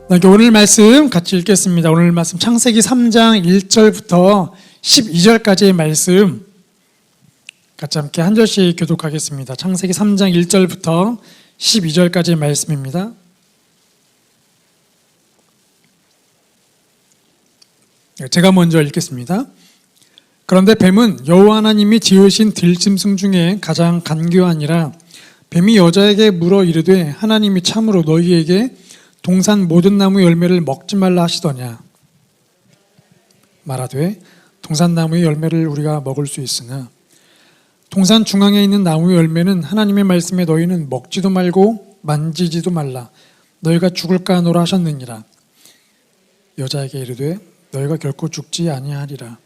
오늘 말씀 같이 읽겠습니다. 오늘 말씀 창세기 3장 1절부터 12절까지의 말씀 같이 함께 한 절씩 교독하겠습니다. 창세기 3장 1절부터 12절까지의 말씀입니다. 제가 먼저 읽겠습니다. 그런데 뱀은 여호와 하나님이 지으신 들짐승 중에 가장 간교하니라. 뱀이 여자에게 물어 이르되 하나님이 참으로 너희에게 동산 모든 나무 열매를 먹지 말라 하시더냐. 말하되 동산 나무의 열매를 우리가 먹을 수 있으나 동산 중앙에 있는 나무 열매는 하나님의 말씀에 너희는 먹지도 말고 만지지도 말라. 너희가 죽을까 하노라 하셨느니라. 여자에게 이르되 너희가 결코 죽지 아니하리라.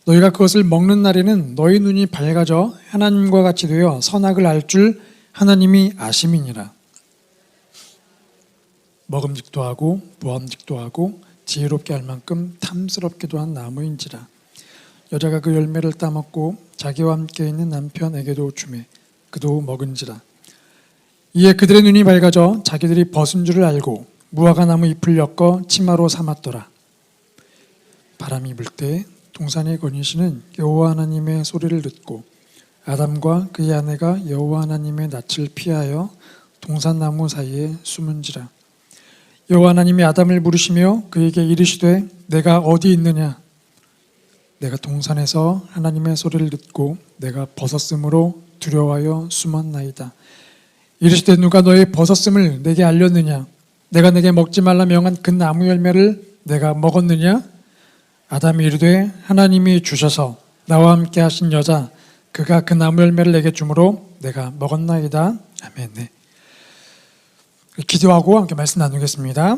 너희가 그것을 먹는 날에는 너희 눈이 밝아져 하나님과 같이 되어 선악을 알 줄 하나님이 아심이니라. 먹음직도 하고 보암직도 하고 지혜롭게 할 만큼 탐스럽기도 한 나무인지라. 여자가 그 열매를 따먹고 자기와 함께 있는 남편에게도 주매 그도 먹은지라. 이에 그들의 눈이 밝아져 자기들이 벗은 줄을 알고 무화과 나무 잎을 엮어 치마로 삼았더라. 바람이 불 때 동산에 거니시는 여호와 하나님의 소리를 듣고 아담과 그의 아내가 여호와 하나님의 낯을 피하여 동산나무 사이에 숨은지라. 여호와 하나님이 아담을 부르시며 그에게 이르시되 내가 어디 있느냐. 내가 동산에서 하나님의 소리를 듣고 내가 벗었으므로 두려워하여 숨었나이다. 이르시되 누가 너의 벗었음을 내게 알렸느냐. 내가 내게 먹지 말라 명한 그 나무 열매를 내가 먹었느냐. 아담이 이르되 하나님이 주셔서 나와 함께 하신 여자 그가 그 나무 열매를 내게 주므로 내가 먹었나이다. 아멘. 네. 기도하고 함께 말씀 나누겠습니다.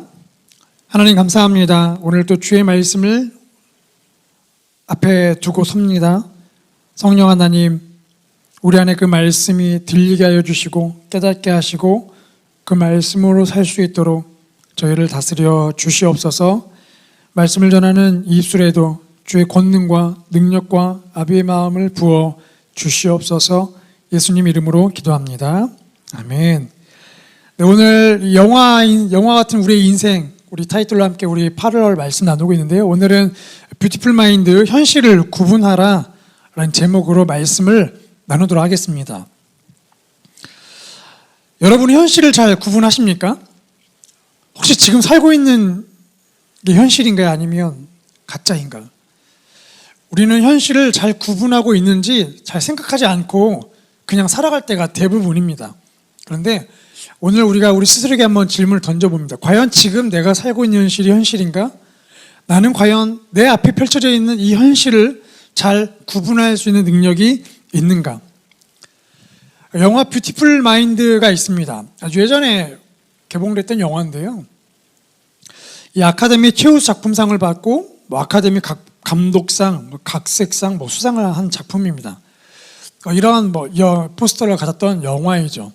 하나님 감사합니다. 오늘 또 주의 말씀을 앞에 두고 섭니다. 성령 하나님, 우리 안에 그 말씀이 들리게 하여 주시고 깨닫게 하시고 그 말씀으로 살 수 있도록 저희를 다스려 주시옵소서. 말씀을 전하는 입술에도 주의 권능과 능력과 아비의 마음을 부어 주시옵소서. 예수님 이름으로 기도합니다. 아멘. 네, 오늘 영화 같은 우리의 인생, 우리 타이틀로 함께 우리 8월 말씀 나누고 있는데요. 오늘은 뷰티풀 마인드, 현실을 구분하라 라는 제목으로 말씀을 나누도록 하겠습니다. 여러분은 현실을 잘 구분하십니까? 혹시 지금 살고 있는 게 현실인가요? 아니면 가짜인가요? 우리는 현실을 잘 구분하고 있는지 잘 생각하지 않고 그냥 살아갈 때가 대부분입니다. 그런데 오늘 우리가 우리 스스로에게 한번 질문을 던져봅니다. 과연 지금 내가 살고 있는 현실이 현실인가? 나는 과연 내 앞에 펼쳐져 있는 이 현실을 잘 구분할 수 있는 능력이 있는가? 영화 뷰티풀 마인드가 있습니다. 아주 예전에 개봉됐던 영화인데요. 이 아카데미 최우 작품상을 받고 아카데미 감독상, 각색상 수상을 한 작품입니다. 이러한 포스터를 가졌던 영화이죠.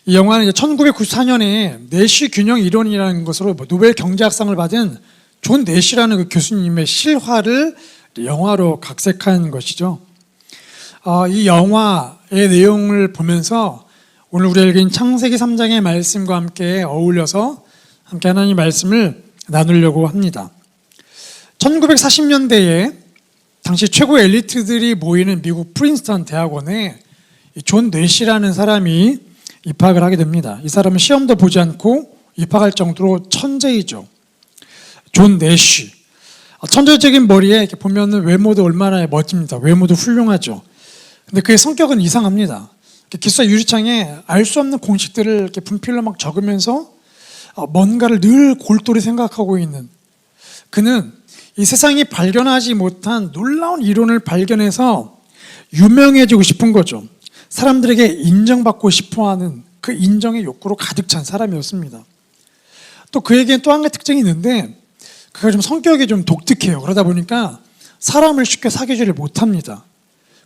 이 영화는 이제 1994년에 내시 균형 이론이라는 것으로 노벨 경제학상을 받은 존 내시라는 그 교수님의 실화를 영화로 각색한 것이죠. 이 영화의 내용을 보면서 오늘 우리가 읽은 창세기 3장의 말씀과 함께 어울려서 함께 하나님의 말씀을 나누려고 합니다. 1940년대에 당시 최고 엘리트들이 모이는 미국 프린스턴 대학원에 존 내시라는 사람이 입학을 하게 됩니다. 이 사람은 시험도 보지 않고 입학할 정도로 천재이죠. 존 내시. 천재적인 머리에 이렇게 보면 외모도 얼마나 멋집니다. 외모도 훌륭하죠. 근데 그의 성격은 이상합니다. 기숙사 유리창에 알 수 없는 공식들을 이렇게 분필로 막 적으면서 뭔가를 늘 골똘히 생각하고 있는, 그는 이 세상이 발견하지 못한 놀라운 이론을 발견해서 유명해지고 싶은 거죠. 사람들에게 인정받고 싶어하는 그 인정의 욕구로 가득 찬 사람이었습니다. 또 그에게는 또 한 가지 특징이 있는데 그가 좀 성격이 좀 독특해요. 그러다 보니까 사람을 쉽게 사귀지를 못합니다.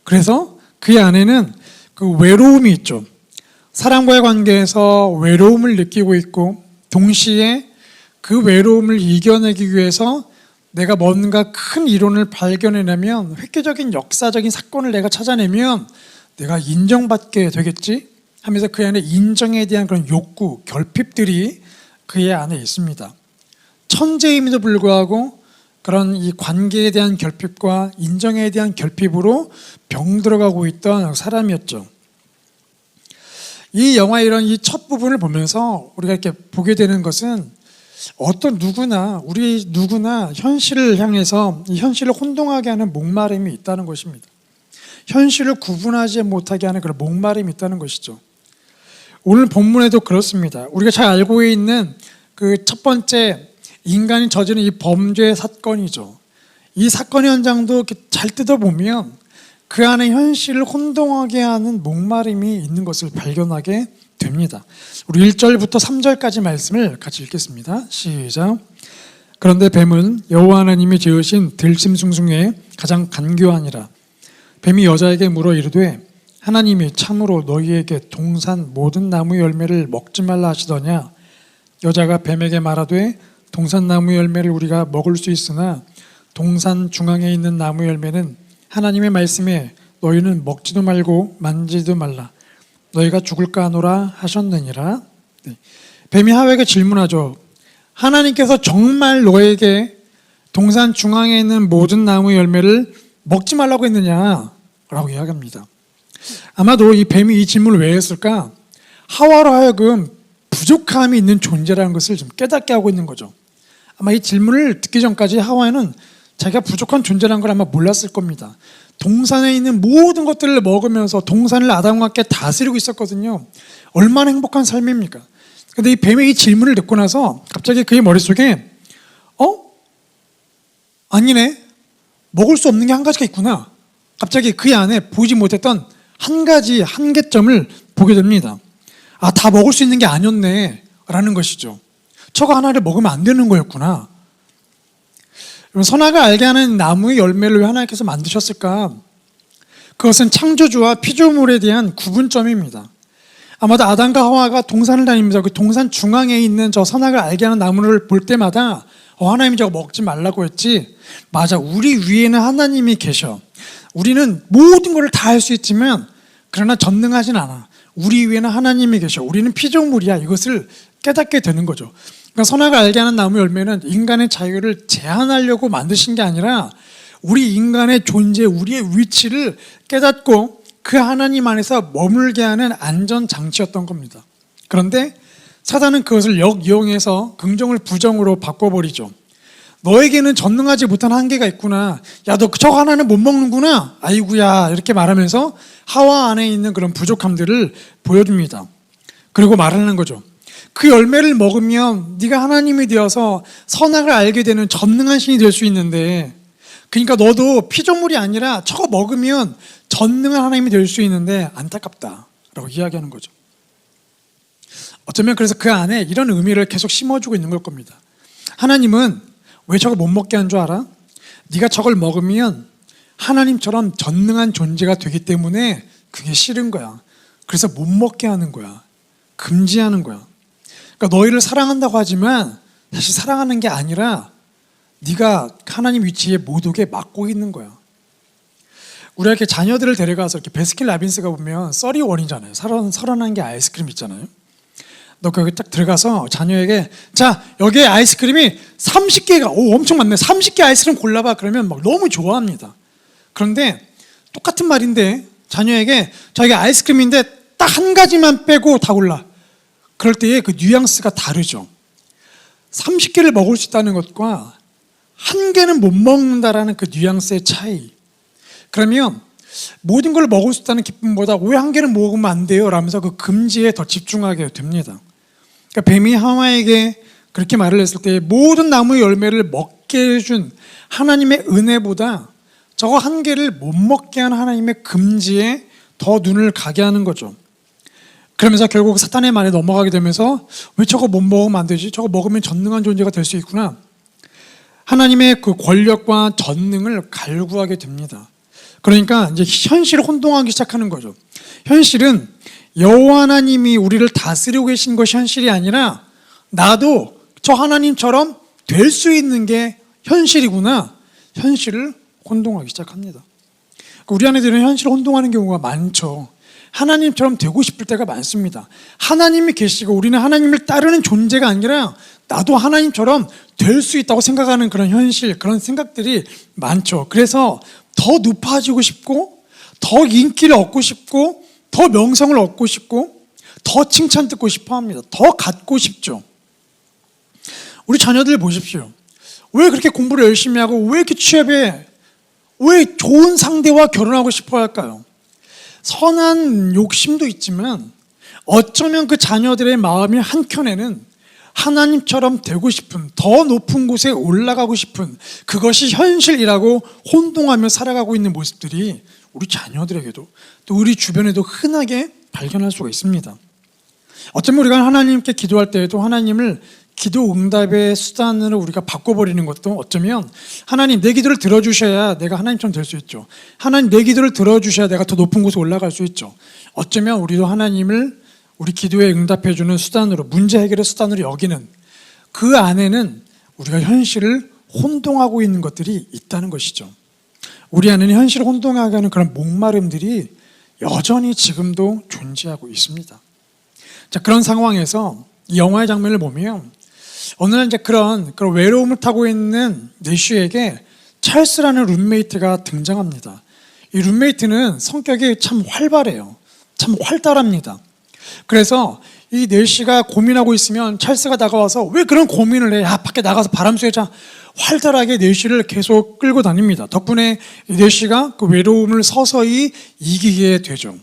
그래서 그의 안에는 그 외로움이 있죠. 사람과의 관계에서 외로움을 느끼고 있고 동시에 그 외로움을 이겨내기 위해서 내가 뭔가 큰 이론을 발견해내면, 획기적인 역사적인 사건을 내가 찾아내면 내가 인정받게 되겠지 하면서 그 안에 인정에 대한 그런 욕구, 결핍들이 그의 안에 있습니다. 천재임에도 불구하고 그런 이 관계에 대한 결핍과 인정에 대한 결핍으로 병들어가고 있던 사람이었죠. 이 영화의 이런 이 첫 부분을 보면서 우리가 이렇게 보게 되는 것은 우리 누구나 현실을 향해서 이 현실을 혼동하게 하는 목마름이 있다는 것입니다. 현실을 구분하지 못하게 하는 그런 목마름이 있다는 것이죠. 오늘 본문에도 그렇습니다. 우리가 잘 알고 있는 그 첫 번째 인간이 저지른 이 범죄 사건이죠. 이 사건 현장도 이렇게 잘 뜯어보면 그 안에 현실을 혼동하게 하는 목마름이 있는 것을 발견하게 됩니다. 우리 1절부터 3절까지 말씀을 같이 읽겠습니다. 시작. 그런데 뱀은 여호와 하나님이 지으신 들짐승 중에 가장 간교하니라. 뱀이 여자에게 물어 이르되 하나님이 참으로 너희에게 동산 모든 나무 열매를 먹지 말라 하시더냐. 여자가 뱀에게 말하되 동산 나무 열매를 우리가 먹을 수 있으나 동산 중앙에 있는 나무 열매는 하나님의 말씀에 너희는 먹지도 말고 만지지도 말라. 너희가 죽을까 하노라 하셨느니라. 네. 뱀이 하와에게 질문하죠. 하나님께서 정말 너에게 동산 중앙에 있는 모든 나무 열매를 먹지 말라고 했느냐? 라고 이야기합니다. 아마도 이 뱀이 이 질문을 왜 했을까? 하와로 하여금 부족함이 있는 존재라는 것을 좀 깨닫게 하고 있는 거죠. 아마 이 질문을 듣기 전까지 하와는 자기가 부족한 존재라는 걸 아마 몰랐을 겁니다. 동산에 있는 모든 것들을 먹으면서 동산을 아담과 함께 다스리고 있었거든요. 얼마나 행복한 삶입니까? 근데 이 뱀의 이 질문을 듣고 나서 갑자기 그의 머릿속에 아니네, 먹을 수 없는 게 한 가지가 있구나. 갑자기 그 안에 보지 못했던 한 가지 한계점을 보게 됩니다. 다 먹을 수 있는 게 아니었네 라는 것이죠. 저거 하나를 먹으면 안 되는 거였구나. 선악을 알게 하는 나무의 열매를 왜 하나님께서 만드셨을까? 그것은 창조주와 피조물에 대한 구분점입니다. 아마도 아담과 하와가 동산을 다니면서 그 동산 중앙에 있는 저 선악을 알게 하는 나무를 볼 때마다 하나님이 저거 먹지 말라고 했지. 맞아, 우리 위에는 하나님이 계셔. 우리는 모든 것을 다 할 수 있지만 그러나 전능하진 않아. 우리 위에는 하나님이 계셔. 우리는 피조물이야. 이것을 깨닫게 되는 거죠. 그러니까 선악을 알게 하는 나무 열매는 인간의 자유를 제한하려고 만드신 게 아니라 우리 인간의 존재, 우리의 위치를 깨닫고 그 하나님 안에서 머물게 하는 안전장치였던 겁니다. 그런데 사단은 그것을 역이용해서 긍정을 부정으로 바꿔버리죠. 너에게는 전능하지 못한 한계가 있구나. 야, 너 저거 하나는 못 먹는구나. 아이고야. 이렇게 말하면서 하와 안에 있는 그런 부족함들을 보여줍니다. 그리고 말하는 거죠. 그 열매를 먹으면 네가 하나님이 되어서 선악을 알게 되는 전능한 신이 될 수 있는데, 그러니까 너도 피조물이 아니라 저거 먹으면 전능한 하나님이 될 수 있는데 안타깝다 라고 이야기하는 거죠. 어쩌면 그래서 그 안에 이런 의미를 계속 심어주고 있는 걸 겁니다. 하나님은 왜 저걸 못 먹게 한 줄 알아? 네가 저걸 먹으면 하나님처럼 전능한 존재가 되기 때문에 그게 싫은 거야. 그래서 못 먹게 하는 거야. 금지하는 거야. 그러니까 너희를 사랑한다고 하지만 사실 사랑하는 게 아니라 네가 하나님 위치에 못 오게 막고 있는 거야. 우리가 이렇게 자녀들을 데려가서 이렇게 베스킨라빈스가 보면 31이잖아요. 31개 아이스크림 있잖아요. 너 거기 딱 들어가서 자녀에게 자, 여기에 아이스크림이 30개가 엄청 많네. 30개 아이스크림 골라봐. 그러면 막 너무 좋아합니다. 그런데 똑같은 말인데 자녀에게 자, 이게 아이스크림인데 딱 한 가지만 빼고 다 골라. 그럴 때의 그 뉘앙스가 다르죠. 30개를 먹을 수 있다는 것과 한 개는 못 먹는다라는 그 뉘앙스의 차이. 그러면 모든 걸 먹을 수 있다는 기쁨보다 왜 한 개는 먹으면 안 돼요? 라면서 그 금지에 더 집중하게 됩니다. 그러니까 뱀이 하와에게 그렇게 말을 했을 때 모든 나무의 열매를 먹게 해준 하나님의 은혜보다 저거 한 개를 못 먹게 하는 하나님의 금지에 더 눈을 가게 하는 거죠. 그러면서 결국 사탄의 말에 넘어가게 되면서 왜 저거 못 먹으면 안 되지? 저거 먹으면 전능한 존재가 될 수 있구나. 하나님의 그 권력과 전능을 갈구하게 됩니다. 그러니까 이제 현실을 혼동하기 시작하는 거죠. 현실은 여호와 하나님이 우리를 다스리고 계신 것이 현실이 아니라 나도 저 하나님처럼 될 수 있는 게 현실이구나. 현실을 혼동하기 시작합니다. 우리 안에 들은 현실을 혼동하는 경우가 많죠. 하나님처럼 되고 싶을 때가 많습니다. 하나님이 계시고 우리는 하나님을 따르는 존재가 아니라 나도 하나님처럼 될 수 있다고 생각하는 그런 현실, 그런 생각들이 많죠. 그래서 더 높아지고 싶고, 더 인기를 얻고 싶고, 더 명성을 얻고 싶고, 더 칭찬 듣고 싶어 합니다. 더 갖고 싶죠. 우리 자녀들 보십시오. 왜 그렇게 공부를 열심히 하고 왜 이렇게 취업에 왜 좋은 상대와 결혼하고 싶어 할까요? 선한 욕심도 있지만 어쩌면 그 자녀들의 마음이 한켠에는 하나님처럼 되고 싶은, 더 높은 곳에 올라가고 싶은, 그것이 현실이라고 혼동하며 살아가고 있는 모습들이 우리 자녀들에게도 또 우리 주변에도 흔하게 발견할 수가 있습니다. 어쩌면 우리가 하나님께 기도할 때에도 하나님을 기도 응답의 수단으로 우리가 바꿔버리는 것도 어쩌면 하나님 내 기도를 들어주셔야 내가 하나님처럼 될 수 있죠. 하나님 내 기도를 들어주셔야 내가 더 높은 곳에 올라갈 수 있죠. 어쩌면 우리도 하나님을 우리 기도에 응답해주는 수단으로, 문제 해결의 수단으로 여기는 그 안에는 우리가 현실을 혼동하고 있는 것들이 있다는 것이죠. 우리 안에는 현실을 혼동하게 하는 그런 목마름들이 여전히 지금도 존재하고 있습니다. 자, 그런 상황에서 이 영화의 장면을 보면 어느 날 이제 그런 외로움을 타고 있는 내쉬에게 찰스라는 룸메이트가 등장합니다. 이 룸메이트는 성격이 참 활발해요. 참 활달합니다. 그래서 이 내쉬가 고민하고 있으면 찰스가 다가와서 왜 그런 고민을 해? 야, 밖에 나가서 바람 쐬자. 활달하게 내쉬를 계속 끌고 다닙니다. 덕분에 내쉬가 그 외로움을 서서히 이기게 되죠.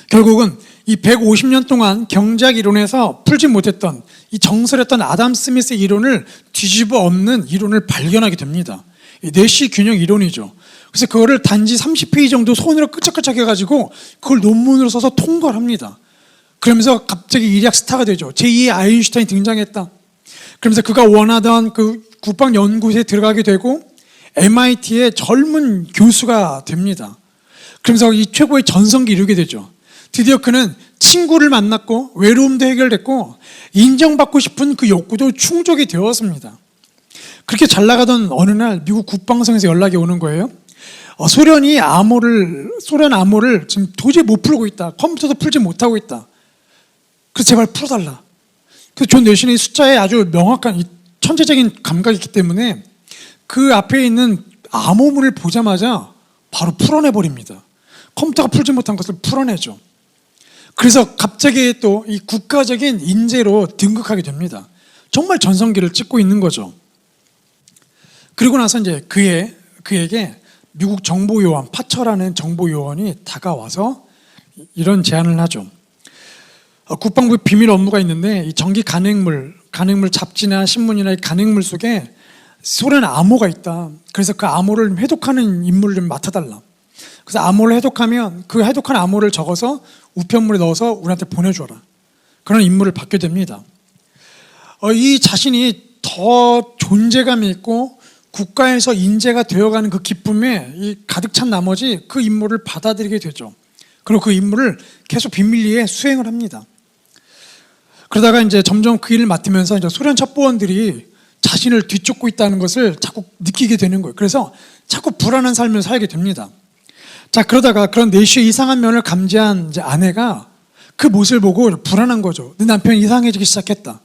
결국은 이 150년 동안 경제학 이론에서 풀지 못했던 이 정설했던 아담 스미스의 이론을 뒤집어 엎는 이론을 발견하게 됩니다. 이 내시 균형 이론이죠. 그래서 그거를 단지 30페이지 정도 손으로 끄적끄적 해가지고 그걸 논문으로 써서 통과를 합니다. 그러면서 갑자기 일약 스타가 되죠. 제2의 아인슈타인이 등장했다. 그러면서 그가 원하던 그 국방연구소에 들어가게 되고 MIT의 젊은 교수가 됩니다. 그러면서 이 최고의 전성기 이루게 되죠. 드디어 그는 친구를 만났고 외로움도 해결됐고 인정받고 싶은 그 욕구도 충족이 되었습니다. 그렇게 잘 나가던 어느 날 미국 국방성에서 연락이 오는 거예요. 소련 암호를 지금 도저히 못 풀고 있다. 컴퓨터도 풀지 못하고 있다. 그래서 제발 풀어달라. 그래서 존 내신이 숫자에 아주 명확한 천재적인 감각이 있기 때문에 그 앞에 있는 암호문을 보자마자 바로 풀어내버립니다. 컴퓨터가 풀지 못한 것을 풀어내죠. 그래서 갑자기 또 이 국가적인 인재로 등극하게 됩니다. 정말 전성기를 찍고 있는 거죠. 그리고 나서 이제 그에게 미국 정보요원, 파처라는 정보요원이 다가와서 이런 제안을 하죠. 국방부 비밀 업무가 있는데 이 전기 간행물 잡지나 신문이나 이 간행물 속에 소련 암호가 있다. 그래서 그 암호를 해독하는 임무를 좀 맡아달라. 그래서 암호를 해독하면 그 해독한 암호를 적어서 우편물에 넣어서 우리한테 보내줘라. 그런 임무를 받게 됩니다. 이 자신이 더 존재감이 있고 국가에서 인재가 되어가는 그 기쁨에 이 가득 찬 나머지 그 임무를 받아들이게 되죠. 그리고 그 임무를 계속 비밀리에 수행을 합니다. 그러다가 이제 점점 그 일을 맡으면서 이제 소련 첩보원들이 자신을 뒤쫓고 있다는 것을 자꾸 느끼게 되는 거예요. 그래서 자꾸 불안한 삶을 살게 됩니다. 자, 그러다가 그런 내쉬의 이상한 면을 감지한 이제 아내가 그 모습을 보고 불안한 거죠. 내 남편이 이상해지기 시작했다.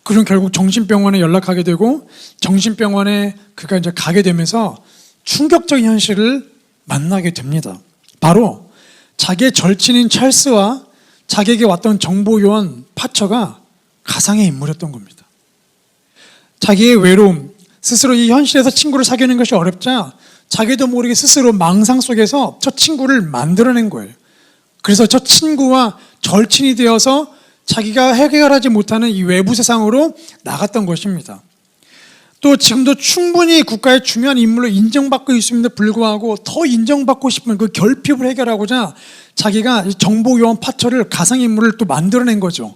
그럼 결국 정신병원에 연락하게 되고 정신병원에 그가 이제 가게 되면서 충격적인 현실을 만나게 됩니다. 바로 자기의 절친인 찰스와 자기에게 왔던 정보요원 파처가 가상의 인물이었던 겁니다. 자기의 외로움, 스스로 이 현실에서 친구를 사귀는 것이 어렵자 자기도 모르게 스스로 망상 속에서 저 친구를 만들어낸 거예요. 그래서 저 친구와 절친이 되어서 자기가 해결하지 못하는 이 외부 세상으로 나갔던 것입니다. 또 지금도 충분히 국가의 중요한 인물로 인정받고 있음에도 불구하고 더 인정받고 싶은 그 결핍을 해결하고자 자기가 정보요원 파처를 가상의 인물을 또 만들어낸 거죠.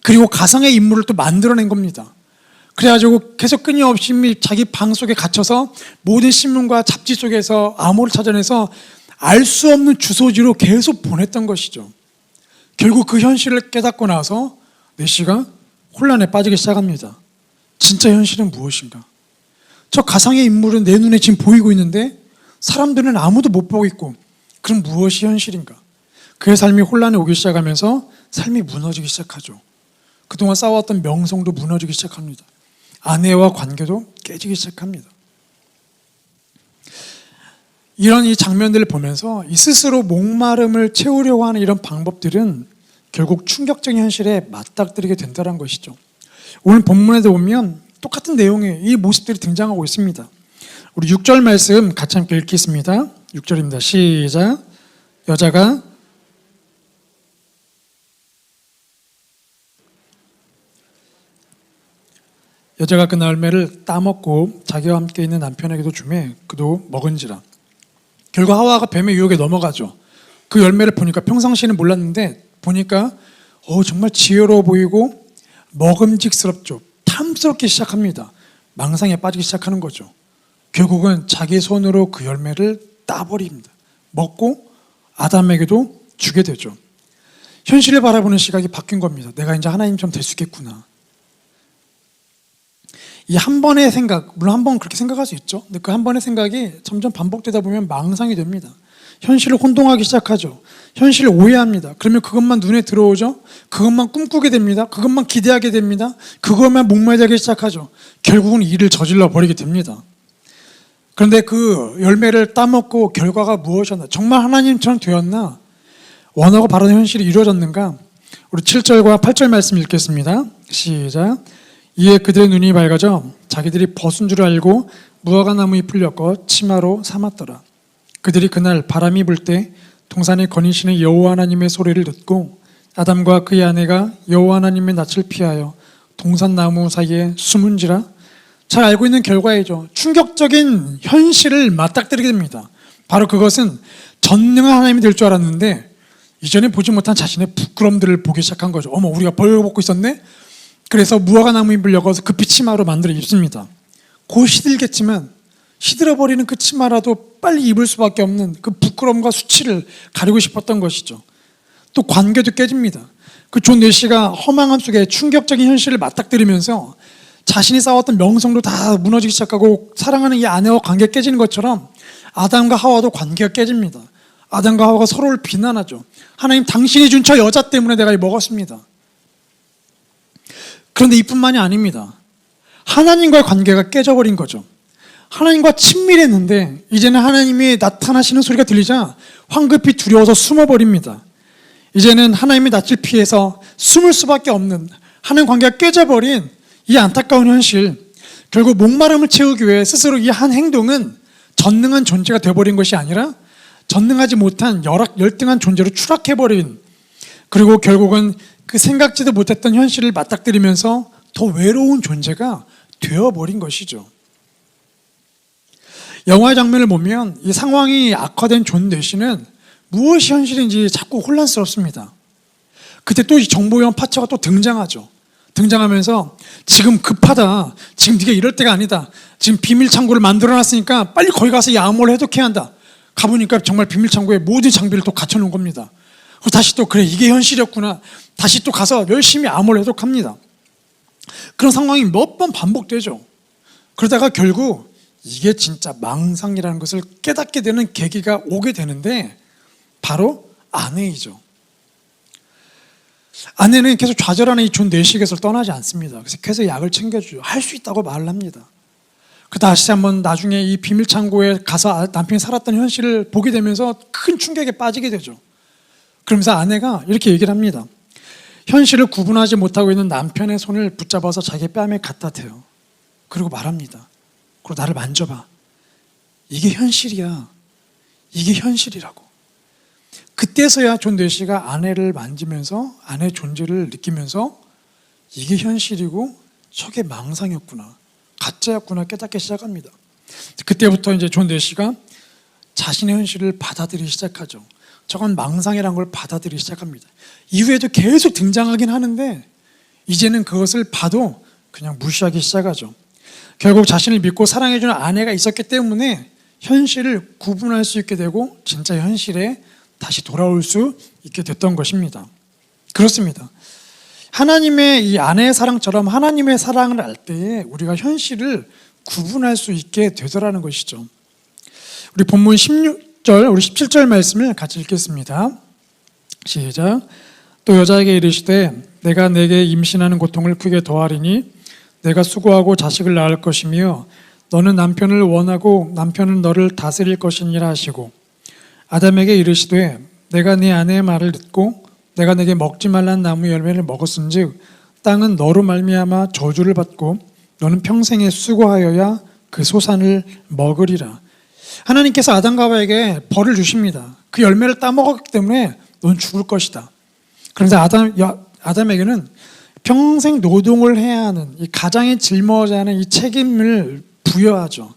그리고 가상의 인물을 또 만들어낸 겁니다. 그래가지고 계속 끊임없이 자기 방 속에 갇혀서 모든 신문과 잡지 속에서 암호를 찾아내서 알 수 없는 주소지로 계속 보냈던 것이죠. 결국 그 현실을 깨닫고 나서 내시가 혼란에 빠지기 시작합니다. 진짜 현실은 무엇인가? 저 가상의 인물은 내 눈에 지금 보이고 있는데 사람들은 아무도 못 보고 있고, 그럼 무엇이 현실인가? 그의 삶이 혼란이 오기 시작하면서 삶이 무너지기 시작하죠. 그동안 쌓아왔던 명성도 무너지기 시작합니다. 아내와 관계도 깨지기 시작합니다. 이런 이 장면들을 보면서 이 스스로 목마름을 채우려고 하는 이런 방법들은 결국 충격적인 현실에 맞닥뜨리게 된다는 것이죠. 오늘 본문에도 보면 똑같은 내용의 이 모습들이 등장하고 있습니다. 우리 6절 말씀 같이 함께 읽겠습니다. 6절입니다. 시작. 여자가 그 열매를 따먹고 자기와 함께 있는 남편에게도 주매 그도 먹은지라. 결국 하와가 뱀의 유혹에 넘어가죠. 그 열매를 보니까 평상시에는 몰랐는데 보니까 정말 지혜로워 보이고 먹음직스럽죠. 탐스럽기 시작합니다. 망상에 빠지기 시작하는 거죠. 결국은 자기 손으로 그 열매를 따버립니다. 먹고 아담에게도 주게 되죠. 현실을 바라보는 시각이 바뀐 겁니다. 내가 이제 하나님처럼 될 수 있겠구나. 이 한 번의 생각, 물론 한 번 그렇게 생각할 수 있죠. 근데 그 한 번의 생각이 점점 반복되다 보면 망상이 됩니다. 현실을 혼동하기 시작하죠. 현실을 오해합니다. 그러면 그것만 눈에 들어오죠. 그것만 꿈꾸게 됩니다. 그것만 기대하게 됩니다. 그것만 목매자기 시작하죠. 결국은 일을 저질러 버리게 됩니다. 그런데 그 열매를 따먹고 결과가 무엇이었나? 정말 하나님처럼 되었나? 원하고 바라는 현실이 이루어졌는가? 우리 7절과 8절 말씀 읽겠습니다. 시작. 이에 그들의 눈이 밝아져 자기들이 벗은 줄 알고 무화과 나무 잎을 엮어 치마로 삼았더라. 그들이 그날 바람이 불 때 동산에 거니시는 여호와 하나님의 소리를 듣고 아담과 그의 아내가 여호와 하나님의 낯을 피하여 동산 나무 사이에 숨은지라. 잘 알고 있는 결과이죠. 충격적인 현실을 맞닥뜨리게 됩니다. 바로 그것은 전능한 하나님이 될 줄 알았는데 이전에 보지 못한 자신의 부끄럼들을 보기 시작한 거죠. 어머, 우리가 벌거벗고 있었네? 그래서 무화과 나무 잎을 엮어서 그 치마로 만들어 입습니다. 곧 시들겠지만 시들어버리는 그 치마라도 빨리 입을 수밖에 없는 그 부끄러움과 수치를 가리고 싶었던 것이죠. 또 관계도 깨집니다. 그 존 뇌시가 허망함 속에 충격적인 현실을 맞닥뜨리면서 자신이 쌓았던 명성도 다 무너지기 시작하고 사랑하는 이 아내와 관계가 깨지는 것처럼 아담과 하와도 관계가 깨집니다. 아담과 하와가 서로를 비난하죠. 하나님, 당신이 준 저 여자 때문에 내가 먹었습니다. 그런데 이뿐만이 아닙니다. 하나님과의 관계가 깨져버린 거죠. 하나님과 친밀했는데 이제는 하나님이 나타나시는 소리가 들리자 황급히 두려워서 숨어버립니다. 이제는 하나님의 낯을 피해서 숨을 수밖에 없는 하나님 관계가 깨져버린 이 안타까운 현실. 결국 목마름을 채우기 위해 스스로 이 한 행동은 전능한 존재가 되어버린 것이 아니라 전능하지 못한 열등한 존재로 추락해버린, 그리고 결국은 그 생각지도 못했던 현실을 맞닥뜨리면서 더 외로운 존재가 되어버린 것이죠. 영화의 장면을 보면 이 상황이 악화된 존 뇌시는 무엇이 현실인지 자꾸 혼란스럽습니다. 그때 또 이 정보원 파처가 또 등장하죠. 등장하면서 지금 급하다. 지금 네가 이럴 때가 아니다. 지금 비밀 창고를 만들어놨으니까 빨리 거기 가서 이 암호를 해독해야 한다. 가보니까 정말 비밀 창고에 모든 장비를 또 갖춰놓은 겁니다. 다시 또 그래, 이게 현실이었구나. 다시 또 가서 열심히 암호를 해독합니다. 그런 상황이 몇 번 반복되죠. 그러다가 결국 이게 진짜 망상이라는 것을 깨닫게 되는 계기가 오게 되는데 바로 아내이죠. 아내는 계속 좌절하는 이 존 뇌식에서 떠나지 않습니다. 그래서 계속 약을 챙겨주죠. 할 수 있다고 말을 합니다. 그 다시 한번 나중에 이 비밀 창고에 가서 남편이 살았던 현실을 보게 되면서 큰 충격에 빠지게 되죠. 그러면서 아내가 이렇게 얘기를 합니다. 현실을 구분하지 못하고 있는 남편의 손을 붙잡아서 자기 뺨에 갖다 대요. 그리고 말합니다. 그리고 나를 만져봐. 이게 현실이야. 이게 현실이라고. 그때서야 존 뇌시가 아내를 만지면서 아내의 존재를 느끼면서 이게 현실이고 저게 망상이었구나, 가짜였구나 깨닫기 시작합니다. 그때부터 이제 존 뇌시가 자신의 현실을 받아들이기 시작하죠. 저건 망상이라는 걸 받아들이기 시작합니다. 이후에도 계속 등장하긴 하는데 이제는 그것을 봐도 그냥 무시하기 시작하죠. 결국 자신을 믿고 사랑해주는 아내가 있었기 때문에 현실을 구분할 수 있게 되고 진짜 현실에 다시 돌아올 수 있게 됐던 것입니다. 그렇습니다. 하나님의 이 아내의 사랑처럼 하나님의 사랑을 알 때에 우리가 현실을 구분할 수 있게 되더라는 것이죠. 우리 본문 16절, 우리 17절 말씀을 같이 읽겠습니다. 시작. 또 여자에게 이르시되 내가 내게 임신하는 고통을 크게 더하리니 내가 수고하고 자식을 낳을 것이며 너는 남편을 원하고 남편은 너를 다스릴 것이니라 하시고 아담에게 이르시되 내가 네 아내의 말을 듣고 내가 내게 먹지 말라는 나무 열매를 먹었은즉 땅은 너로 말미암아 저주를 받고 너는 평생에 수고하여야 그 소산을 먹으리라. 하나님께서 아담과 하와에게 벌을 주십니다. 그 열매를 따먹었기 때문에 넌 죽을 것이다. 그런데 아담에게는 평생 노동을 해야 하는 이 가장에 짊어져야 하는 이 책임을 부여하죠.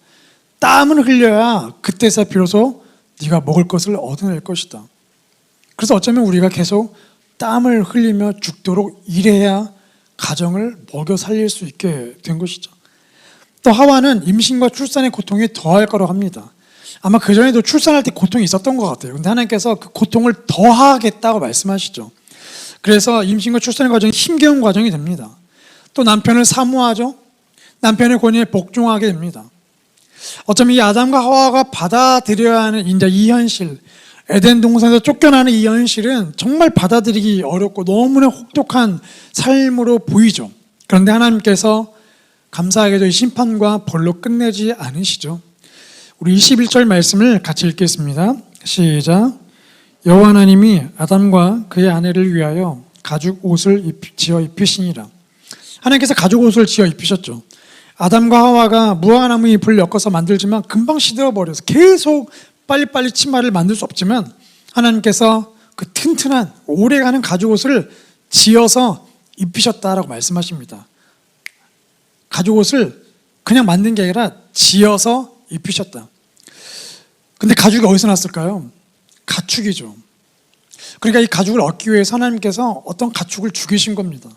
땀을 흘려야 그때서 비로소 네가 먹을 것을 얻어낼 것이다. 그래서 어쩌면 우리가 계속 땀을 흘리며 죽도록 일해야 가정을 먹여 살릴 수 있게 된 것이죠. 또 하와는 임신과 출산의 고통이 더할 거라고 합니다. 아마 그전에도 출산할 때 고통이 있었던 것 같아요. 근데 하나님께서 그 고통을 더하겠다고 말씀하시죠. 그래서 임신과 출산의 과정이 힘겨운 과정이 됩니다. 또 남편을 사모하죠. 남편의 권위에 복종하게 됩니다. 어쩌면 이 아담과 하와가 받아들여야 하는 이제 이 현실, 에덴 동산에서 쫓겨나는 이 현실은 정말 받아들이기 어렵고 너무나 혹독한 삶으로 보이죠. 그런데 하나님께서 감사하게도 이 심판과 벌로 끝내지 않으시죠. 우리 21절 말씀을 같이 읽겠습니다. 시작. 여호와 하나님이 아담과 그의 아내를 위하여 가죽 옷을 지어 입히시니라. 하나님께서 가죽 옷을 지어 입히셨죠. 아담과 하와가 무화과나무 잎을 엮어서 만들지만 금방 시들어버려서 계속 빨리빨리 치마를 만들 수 없지만 하나님께서 그 튼튼한 오래가는 가죽 옷을 지어서 입히셨다라고 말씀하십니다. 가죽 옷을 그냥 만든 게 아니라 지어서 입히셨다. 근데 가죽이 어디서 났을까요? 가축이죠. 그러니까 이 가죽을 얻기 위해서 하나님께서 어떤 가축을 죽이신 겁니다.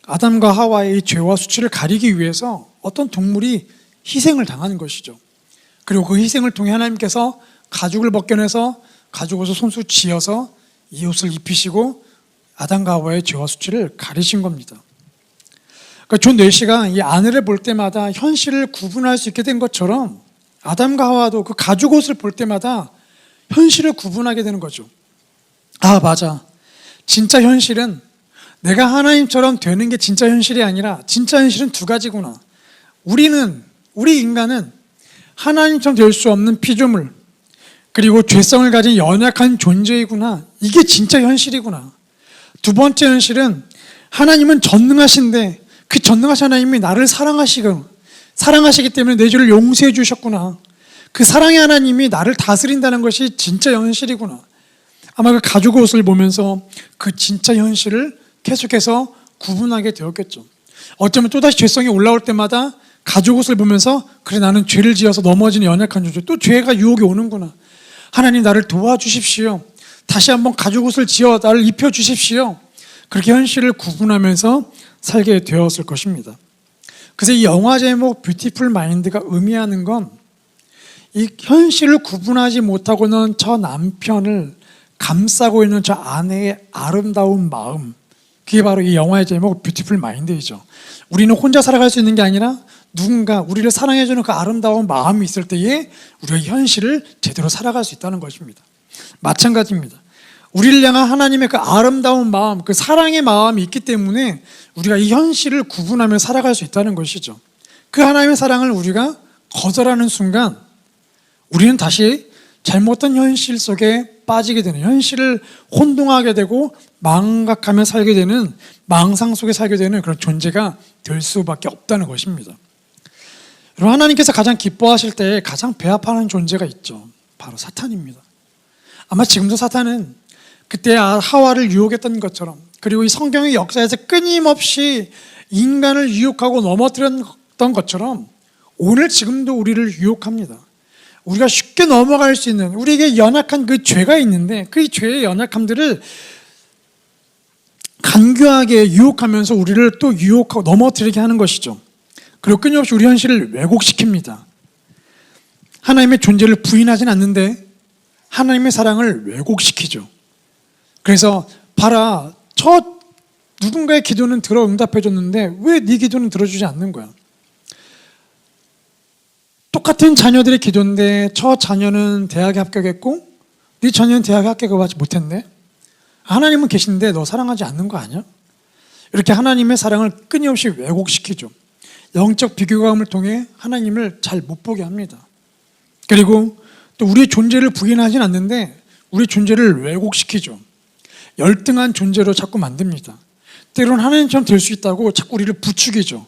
아담과 하와의 이 죄와 수치를 가리기 위해서 어떤 동물이 희생을 당하는 것이죠. 그리고 그 희생을 통해 하나님께서 가죽을 벗겨내서 가죽 옷을 손수 지어서 이 옷을 입히시고 아담과 하와의 죄와 수치를 가리신 겁니다. 그러니까 존 뇌시가 이 아내를 볼 때마다 현실을 구분할 수 있게 된 것처럼 아담과 하와도 그 가죽 옷을 볼 때마다 현실을 구분하게 되는 거죠. 아, 맞아. 진짜 현실은 내가 하나님처럼 되는 게 진짜 현실이 아니라 진짜 현실은 두 가지구나. 우리 인간은 하나님처럼 될 수 없는 피조물, 그리고 죄성을 가진 연약한 존재이구나. 이게 진짜 현실이구나. 두 번째 현실은 하나님은 전능하신데 그 전능하신 하나님이 나를 사랑하시기 때문에 내 죄를 용서해 주셨구나. 그 사랑의 하나님이 나를 다스린다는 것이 진짜 현실이구나. 아마 그 가죽 옷을 보면서 그 진짜 현실을 계속해서 구분하게 되었겠죠. 어쩌면 또다시 죄성이 올라올 때마다 가죽 옷을 보면서 그래, 나는 죄를 지어서 넘어지는 연약한 존재, 또 죄가 유혹이 오는구나. 하나님, 나를 도와주십시오. 다시 한번 가죽 옷을 지어 나를 입혀주십시오. 그렇게 현실을 구분하면서 살게 되었을 것입니다. 그래서 이 영화 제목 뷰티풀 마인드가 의미하는 건 이 현실을 구분하지 못하고는 저 남편을 감싸고 있는 저 아내의 아름다운 마음, 그게 바로 이 영화의 제목 뷰티풀 마인드이죠. 우리는 혼자 살아갈 수 있는 게 아니라 누군가 우리를 사랑해주는 그 아름다운 마음이 있을 때에 우리가 현실을 제대로 살아갈 수 있다는 것입니다. 마찬가지입니다. 우리를 향한 하나님의 그 아름다운 마음, 그 사랑의 마음이 있기 때문에 우리가 이 현실을 구분하며 살아갈 수 있다는 것이죠. 그 하나님의 사랑을 우리가 거절하는 순간 우리는 다시 잘못된 현실 속에 빠지게 되는, 현실을 혼동하게 되고 망각하며 살게 되는, 망상 속에 살게 되는 그런 존재가 될 수밖에 없다는 것입니다. 여러분, 하나님께서 가장 기뻐하실 때 가장 배합하는 존재가 있죠. 바로 사탄입니다. 아마 지금도 사탄은 그때 하와를 유혹했던 것처럼, 그리고 이 성경의 역사에서 끊임없이 인간을 유혹하고 넘어뜨렸던 것처럼 오늘 지금도 우리를 유혹합니다. 우리가 쉽게 넘어갈 수 있는, 우리에게 연약한 그 죄가 있는데 그 죄의 연약함들을 간교하게 유혹하면서 우리를 또 유혹하고 넘어뜨리게 하는 것이죠. 그리고 끊임없이 우리 현실을 왜곡시킵니다. 하나님의 존재를 부인하진 않는데 하나님의 사랑을 왜곡시키죠. 그래서 봐라, 저 누군가의 기도는 들어 응답해 줬는데 왜 네 기도는 들어주지 않는 거야? 똑같은 자녀들의 기도인데 저 자녀는 대학에 합격했고 네 자녀는 대학에 합격하지 못했네? 하나님은 계신데 너 사랑하지 않는 거 아니야? 이렇게 하나님의 사랑을 끊임없이 왜곡시키죠. 영적 비교감을 통해 하나님을 잘 못 보게 합니다. 그리고 또 우리의 존재를 부인하진 않는데 우리 존재를 왜곡시키죠. 열등한 존재로 자꾸 만듭니다. 때로는 하나님처럼 될 수 있다고 자꾸 우리를 부추기죠.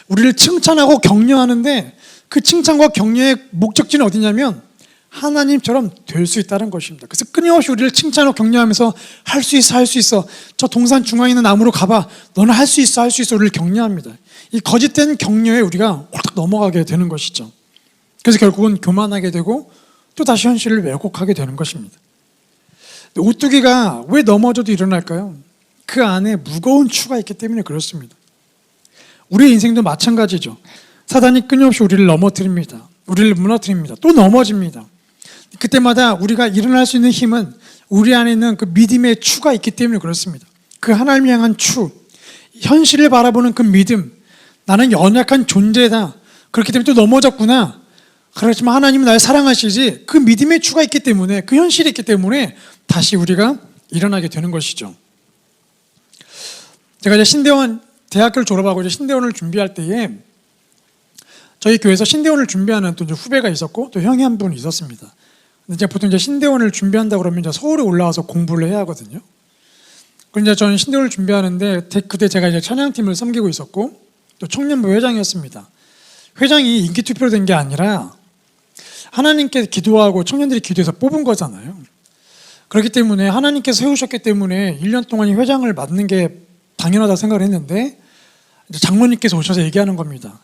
우리를 칭찬하고 격려하는데 그 칭찬과 격려의 목적지는 어디냐면 하나님처럼 될 수 있다는 것입니다. 그래서 끊임없이 우리를 칭찬하고 격려하면서 할 수 있어, 할 수 있어. 저 동산 중앙에 있는 나무로 가봐. 너는 할 수 있어, 할 수 있어. 우리를 격려합니다. 이 거짓된 격려에 우리가 홀딱 넘어가게 되는 것이죠. 그래서 결국은 교만하게 되고 또 다시 현실을 왜곡하게 되는 것입니다. 오뚜기가 왜 넘어져도 일어날까요? 그 안에 무거운 추가 있기 때문에 그렇습니다. 우리의 인생도 마찬가지죠. 사단이 끊임없이 우리를 넘어뜨립니다. 우리를 무너뜨립니다. 또 넘어집니다. 그때마다 우리가 일어날 수 있는 힘은 우리 안에 있는 그 믿음의 추가 있기 때문에 그렇습니다. 그 하나님을 향한 추, 현실을 바라보는 그 믿음, 나는 연약한 존재다. 그렇기 때문에 또 넘어졌구나. 그렇지만 하나님은 날 사랑하시지. 그 믿음의 추가 있기 때문에, 그 현실이 있기 때문에 다시 우리가 일어나게 되는 것이죠. 제가 이제 신대원 대학교를 졸업하고 이제 신대원을 준비할 때에 저희 교회에서 신대원을 준비하는 또 이제 후배가 있었고 또 형이 한 분 있었습니다. 근데 이제 보통 이제 신대원을 준비한다 그러면 이제 서울에 올라와서 공부를 해야 하거든요. 그런데 저는 신대원을 준비하는데 그때 제가 이제 찬양팀을 섬기고 있었고 또 청년부 회장이었습니다. 회장이 인기 투표로 된 게 아니라 하나님께 기도하고 청년들이 기도해서 뽑은 거잖아요. 그렇기 때문에 하나님께서 세우셨기 때문에 1년 동안 이 회장을 맡는 게 당연하다고 생각을 했는데 장로님께서 오셔서 얘기하는 겁니다.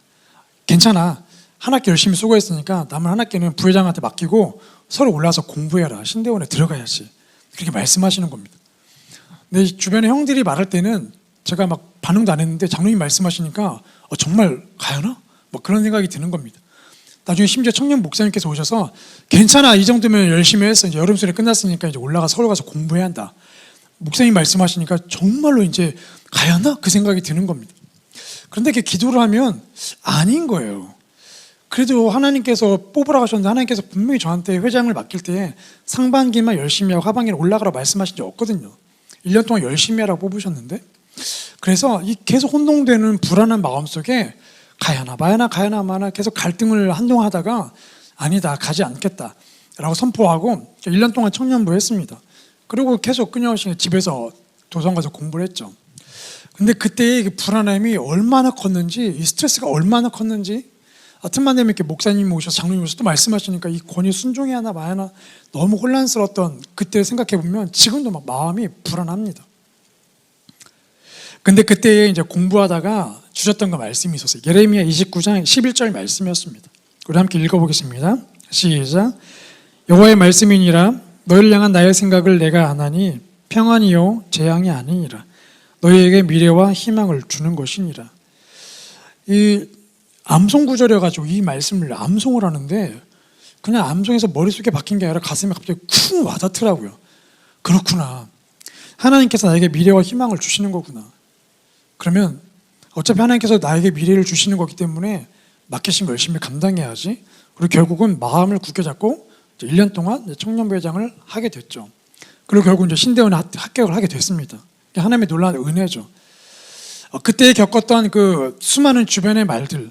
괜찮아. 한 학기 열심히 수고했으니까 남은 한 학기는 부회장한테 맡기고 서로 올라와서 공부해라. 신대원에 들어가야지. 그렇게 말씀하시는 겁니다. 근데 주변에 형들이 말할 때는 제가 막 반응도 안 했는데 장로님 말씀하시니까 정말 가야나? 뭐 그런 생각이 드는 겁니다. 나중에 심지어 청년 목사님께서 오셔서 괜찮아. 이 정도면 열심히 했어. 이제 여름 수련회 끝났으니까 이제 올라가 서울 가서 공부해야 한다. 목사님 말씀하시니까 정말로 이제 가야 하나? 그 생각이 드는 겁니다. 그런데 이렇게 기도를 하면 아닌 거예요. 그래도 하나님께서 뽑으라고 하셨는데 하나님께서 분명히 저한테 회장을 맡길 때 상반기만 열심히 하고 하반기는 올라가라고 말씀하신 적 없거든요. 1년 동안 열심히 하라고 뽑으셨는데 그래서 이 계속 혼동되는 불안한 마음 속에 가야나 마야나 가야나 마나 계속 갈등을 한동안 하다가 아니다 가지 않겠다 라고 선포하고 1년 동안 청년부 했습니다. 그리고 계속 끊임없이 집에서 도서관 가서 공부를 했죠. 근데 그때의 불안함이 얼마나 컸는지 이 스트레스가 얼마나 컸는지 틈만 되면 이렇게 목사님이 오셔서 장로님이 오셔서 또 말씀하시니까 이 권위 순종해야 하나 마야 하나 너무 혼란스러웠던 그때를 생각해보면 지금도 막 마음이 불안합니다. 근데 그때 이제 공부하다가 주셨던 그 말씀이 있었어요. 예레미야 29장 11절 말씀이었습니다. 우리 함께 읽어보겠습니다. 시작. 여호와의 말씀이니라 너희를 향한 나의 생각을 내가 아나니 평안이요 재앙이 아니니라 너희에게 미래와 희망을 주는 것이니라. 이 암송 구절이어 가지고 이 말씀을 암송을 하는데 그냥 암송해서 머릿속에 박힌 게 아니라 가슴에 갑자기 쿵 와닿더라고요. 그렇구나. 하나님께서 나에게 미래와 희망을 주시는 거구나. 그러면 어차피 하나님께서 나에게 미래를 주시는 거기 때문에 맡기신 거 열심히 감당해야지. 그리고 결국은 마음을 굳게 잡고 1년 동안 청년부 회장을 하게 됐죠. 그리고 결국 이제 신대원에 합격을 하게 됐습니다. 하나님의 놀라운 은혜죠. 그때 겪었던 그 수많은 주변의 말들,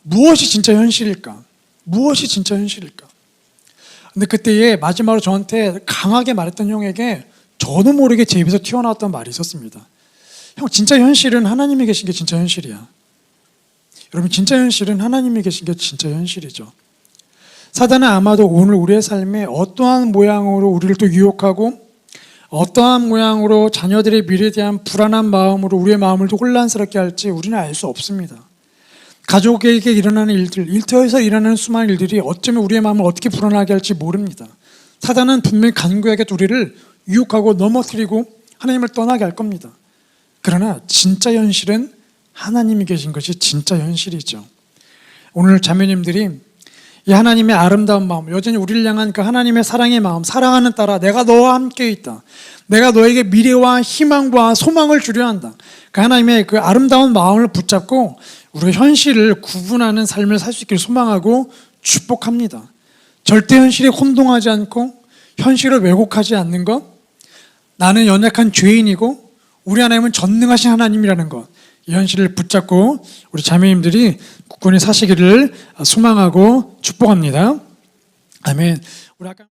무엇이 진짜 현실일까? 무엇이 진짜 현실일까? 근데 그때에 마지막으로 저한테 강하게 말했던 형에게 저도 모르게 제 입에서 튀어나왔던 말이 있었습니다. 형, 진짜 현실은 하나님이 계신 게 진짜 현실이야. 여러분, 진짜 현실은 하나님이 계신 게 진짜 현실이죠. 사단은 아마도 오늘 우리의 삶에 어떠한 모양으로 우리를 또 유혹하고 어떠한 모양으로 자녀들의 미래에 대한 불안한 마음으로 우리의 마음을 또 혼란스럽게 할지 우리는 알 수 없습니다. 가족에게 일어나는 일들, 일터에서 일어나는 수많은 일들이 어쩌면 우리의 마음을 어떻게 불안하게 할지 모릅니다. 사단은 분명히 간교하게 우리를 유혹하고 넘어뜨리고 하나님을 떠나게 할 겁니다. 그러나 진짜 현실은 하나님이 계신 것이 진짜 현실이죠. 오늘 자매님들이 이 하나님의 아름다운 마음, 여전히 우리를 향한 그 하나님의 사랑의 마음, 사랑하는 딸아 내가 너와 함께 있다. 내가 너에게 미래와 희망과 소망을 주려 한다. 그 하나님의 그 아름다운 마음을 붙잡고 우리가 현실을 구분하는 삶을 살 수 있기를 소망하고 축복합니다. 절대 현실에 혼동하지 않고 현실을 왜곡하지 않는 것, 나는 연약한 죄인이고 우리 하나님은 전능하신 하나님이라는 것, 이 현실을 붙잡고 우리 자매님들이 굳건히 사시기를 소망하고 축복합니다. 아멘. 우리 아까